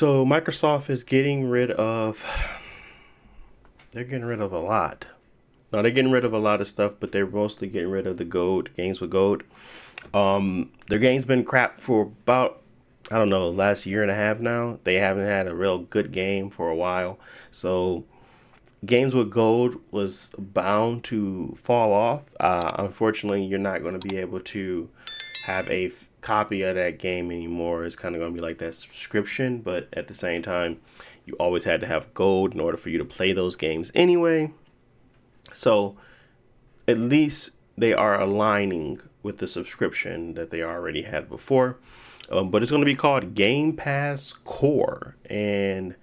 So Microsoft is getting rid of, they're getting rid of a lot. Now they're getting rid of a lot of stuff, but they're mostly getting rid of the gold games with gold. Their game's been crap for about, I don't know, last year and a half now. They haven't had a real good game for a while. So games with gold was bound to fall off. Unfortunately, you're not going to be able to have a copy of that game anymore. It's kind of going to be like that subscription, but at the same time, you always had to have gold in order for you to play those games anyway. So at least they are aligning with the subscription that they already had before. But it's going to be called Game Pass Core. And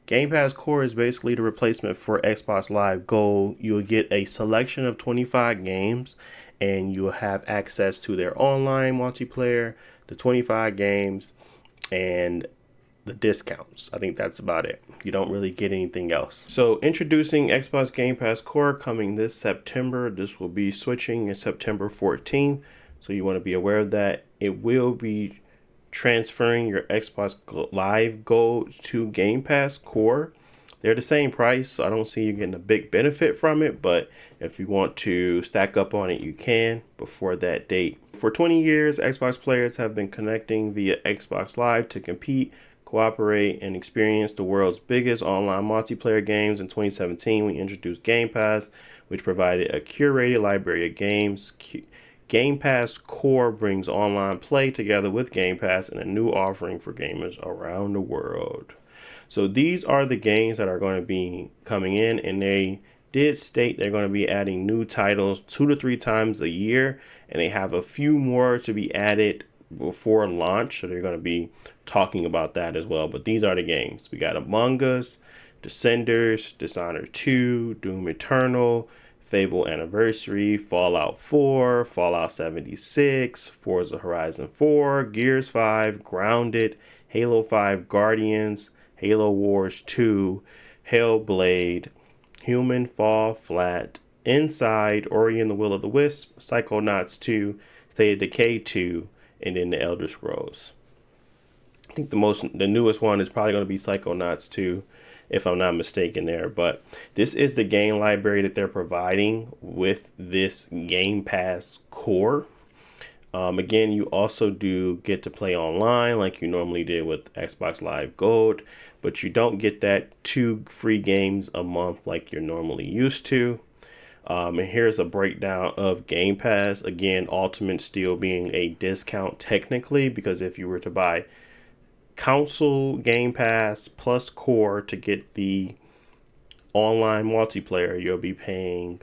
Game Pass Core is basically the replacement for Xbox Live Gold. You'll get a selection of 25 games and you'll have access to their online multiplayer, the 25 games, and the discounts. I think that's about it. You don't really get anything else. So introducing Xbox Game Pass Core coming this September. This will be switching in September 14th. So you want to be aware of that. It will be transferring your Xbox Live Gold to Game Pass Core. They're the same price, so I don't see you getting a big benefit from it, but if you want to stack up on it, you can before that date. For 20 years, Xbox players have been connecting via Xbox Live to compete, cooperate, and experience the world's biggest online multiplayer games. In 2017, we introduced Game Pass, which provided a curated library of games. Game Pass Core brings online play together with Game Pass and a new offering for gamers around the world. So these are the games that are going to be coming in, and they did state they're going to be adding new titles 2 to 3 times a year, and they have a few more to be added before launch, so they're going to be talking about that as well. But these are the games. We got Among Us, Descenders, Dishonored 2, Doom Eternal, Fable Anniversary, Fallout 4, Fallout 76, Forza Horizon 4, Gears 5, Grounded, Halo 5 Guardians, Halo Wars 2, Hellblade, Human Fall Flat, Inside, Ori and the Will of the Wisp, Psychonauts 2, State of Decay 2, and then the Elder Scrolls. I think the newest one is probably going to be Psychonauts 2, if I'm not mistaken there. But this is the game library that they're providing with this Game Pass Core. Again, you also do get to play online like you normally did with Xbox Live Gold, but you don't get that 2 free games a month like you're normally used to. And here's a breakdown of Game Pass. Again, Ultimate still being a discount technically, because if you were to buy console Game Pass plus Core to get the online multiplayer, you'll be paying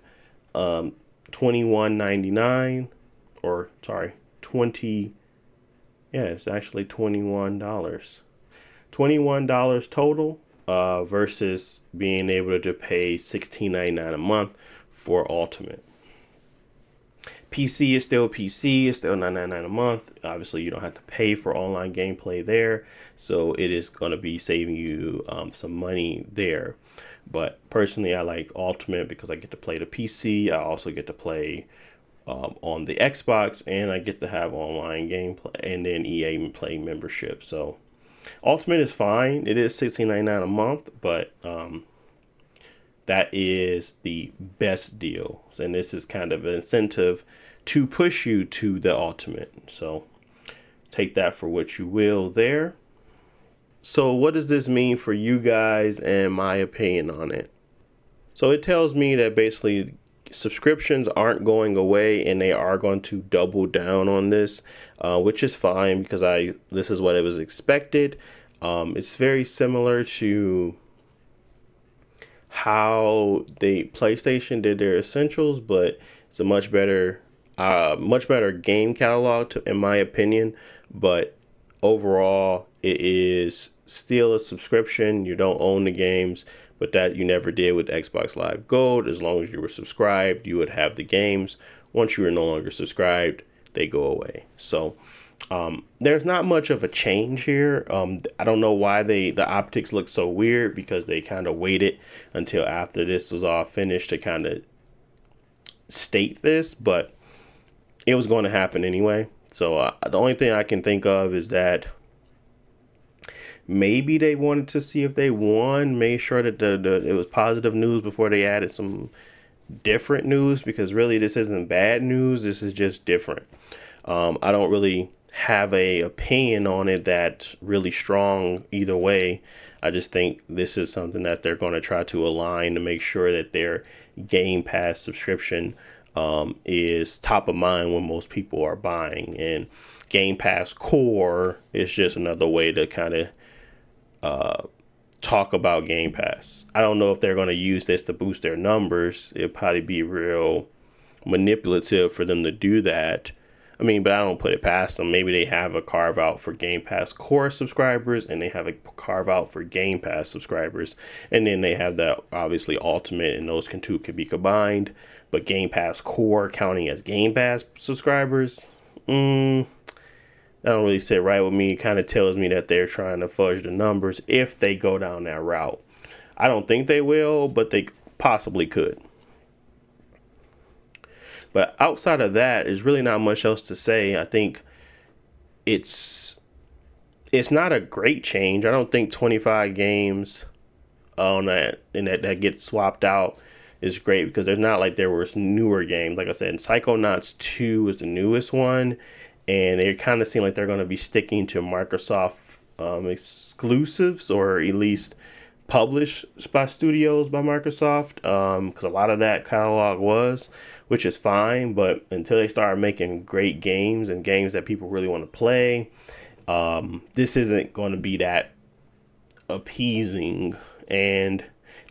$21.99, or sorry, it's actually $21. $21 total versus being able to pay $16.99 a month for Ultimate. PC is still PC, it's still $9.99 a month. Obviously, you don't have to pay for online gameplay there, so it is going to be saving you some money there. But personally, I like Ultimate because I get to play the PC. I also get to play on the Xbox, and I get to have online gameplay and then EA Play membership. So Ultimate is fine. It is $16.99 a month, but that is the best deal. And this is kind of an incentive to push you to the Ultimate. So take that for what you will there. So what does this mean for you guys and my opinion on it? So it tells me that basically subscriptions aren't going away, and they are going to double down on this, which is fine because this is what it was expected. It's very similar to how the PlayStation did their Essentials, but it's a much better game catalog in my opinion. But overall, it is still a subscription. You don't own the games, but that you never did with Xbox Live Gold. As long as you were subscribed, you would have the games. Once you are no longer subscribed, they go away. So there's not much of a change here. I don't know why the optics look so weird, because they kind of waited until after this was all finished to kind of state this, but it was going to happen anyway. So the only thing I can think of is that maybe they wanted to see if they won, made sure that it was positive news before they added some different news, because really this isn't bad news. This is just different. I don't really have a opinion on it that's really strong either way. I just think this is something that they're going to try to align to make sure that their Game Pass subscription is top of mind when most people are buying. And Game Pass Core is just another way to kind of talk about Game Pass. I don't know if they're going to use this to boost their numbers. It'd probably be real manipulative for them to do that. I mean, but I don't put it past them. Maybe they have a carve out for Game Pass Core subscribers, and they have a carve out for Game Pass subscribers, and then they have that obviously Ultimate, and those two can be combined. But Game Pass Core counting as Game Pass subscribers, that don't really sit right with me. It kind of tells me that they're trying to fudge the numbers if they go down that route. I don't think they will, but they possibly could. But outside of that, there's really not much else to say. I think it's not a great change. I don't think 25 games on that and that get swapped out is great, because there's not like there was newer games. Like I said, Psychonauts 2 is the newest one, and they kind of seem like they're going to be sticking to Microsoft exclusives, or at least published by studios by Microsoft, because a lot of that catalog was, which is fine. But until they start making great games and games that people really want to play, this isn't going to be that appeasing, and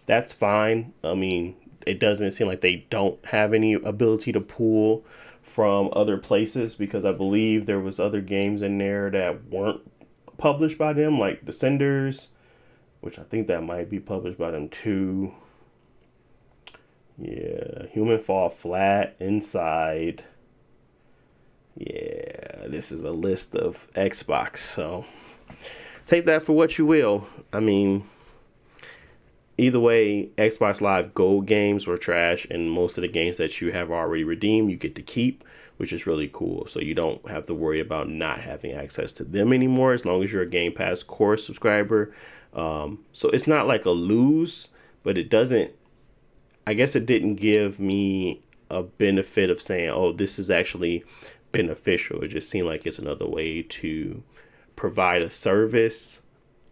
that's fine. I mean, it doesn't seem like they don't have any ability to pull from other places, because I believe there was other games in there that weren't published by them, like Descenders, which I think that might be published by them too. Yeah, Human Fall Flat, Inside. Yeah, this is a list of Xbox, so take that for what you will. I mean, either way, Xbox Live Gold games were trash, and most of the games that you have already redeemed, you get to keep, which is really cool. So you don't have to worry about not having access to them anymore, as long as you're a Game Pass Core subscriber. So it's not like a lose, but it doesn't, I guess it didn't give me a benefit of saying, oh, this is actually beneficial. It just seemed like it's another way to provide a service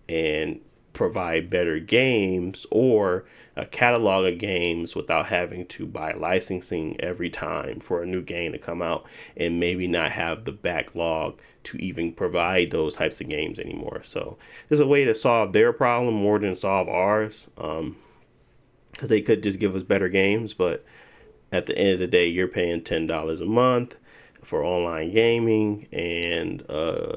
and provide better games, or a catalog of games, without having to buy licensing every time for a new game to come out, and maybe not have the backlog to even provide those types of games anymore. So there's a way to solve their problem more than solve ours, because they could just give us better games, but at the end of the day, you're paying $10 a month for online gaming and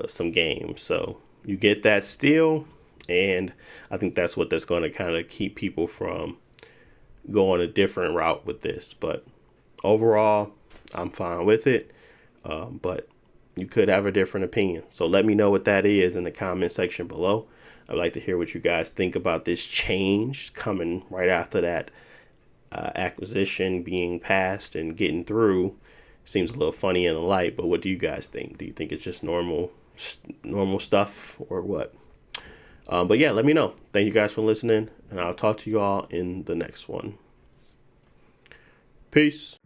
some games, so you get that still. And I think that's going to kind of keep people from going a different route with this. But overall, I'm fine with it. But you could have a different opinion. So let me know what that is in the comment section below. I'd like to hear what you guys think about this change coming right after that acquisition being passed and getting through. Seems a little funny in the light, but what do you guys think? Do you think it's just normal stuff, or what? But yeah, let me know. Thank you guys for listening, and I'll talk to you all in the next one. Peace.